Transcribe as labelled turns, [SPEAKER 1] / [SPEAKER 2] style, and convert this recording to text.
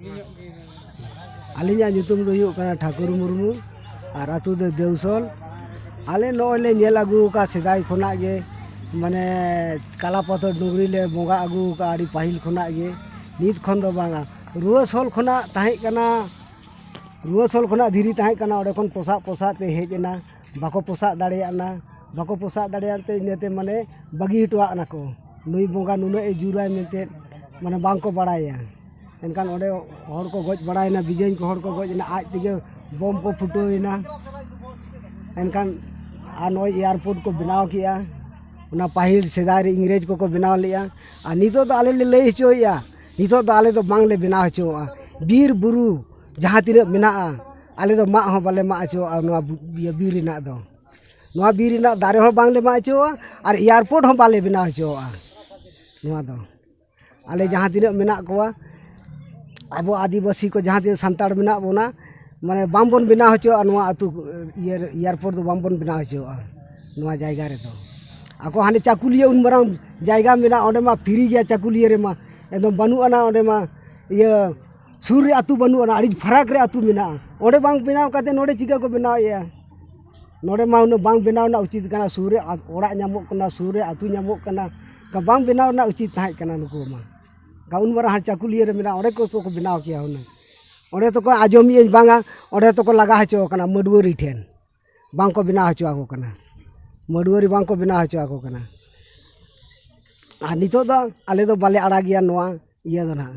[SPEAKER 1] Alinya nyutum do yuk kana Thakur Murmu और आतु दो देवसल आले नोले नेल आगु का सेदाई खोना गे माने कालापथर डुंगरी ले बोंगा आगु का आड़ी पाहिल खोना गे नीत खन दो बांगा रुआसल खोना ताहे कना रुआसल खोना धीरी ताहे कना ओडे खन पोसा ते हेजना बाको पोसा दाड़ेयाना बाको पोसा दाड़ेयाते नेते माने बागी हटवा ना को नुई बोंगा नुने ए जुराय मेते माने बांको बाड़ाया एनकान ओडे हर को गज बाड़ायना बिजेन को हर को गजना आज तिगे बम को फुटोयना एनकान आ नोय एयरपोर्ट को बनाव किया उना पाहिल सेदाय इंग्रेज को बनाव लिया आ नितो तो आले ले लई हचोया नितो तो आले तो बांग ले बनाव हचोआ बीर बुरु जहां तिना मेनाआ आले तो मा हो बाले मा हचोआ नोआ बीर रिना दो नोआ बीर रिना दारे हो बांग ले मा हचोआ और एयरपोर्ट हो बाले बनाव हचोआ नोआ दो आले जहां तिना मेना कोआ अब आदिवासी को जहां तिना संताड़ मेना बोना माने बामबन बनाव हचोआ नोआ अतु एयरपोर्ट तो बामबन बनाव हचोआ नोआ जायगा रे दो आको हाने चाकुलिया उन मराम जायगा मेना ओंडे मा फ्री गया चाकुलिया रे मा एकदम बानु आना ओंडे मा ये सुर रे आतु बानु आना अड़ी फराक रे आतु मेना ओंडे बांग बनाव काते नोडे चिका को बनाव या नोडे मा उन बांग बनाव ना उचित कना सुर रे ओड़ा ᱧᱟᱢᱚᱜ कना सुर रे आतु ᱧᱟᱢᱚᱜ कना का बांग बनाव ना उचित ताहे कना नुको मा का उन मरा हां चाकुलिया रे मेना ओंडे को तो बनाव किया हुना ओंडे तो को आजमी बांगा ओंडे तो को लगा हचो कना मडुवरी ठेन बांग को बनाव हचो आको कना मडुवरी बांग को बनाव हचो आको कना आ नितो दो आले दो बाले आड़ा गया नोआ इया दो ना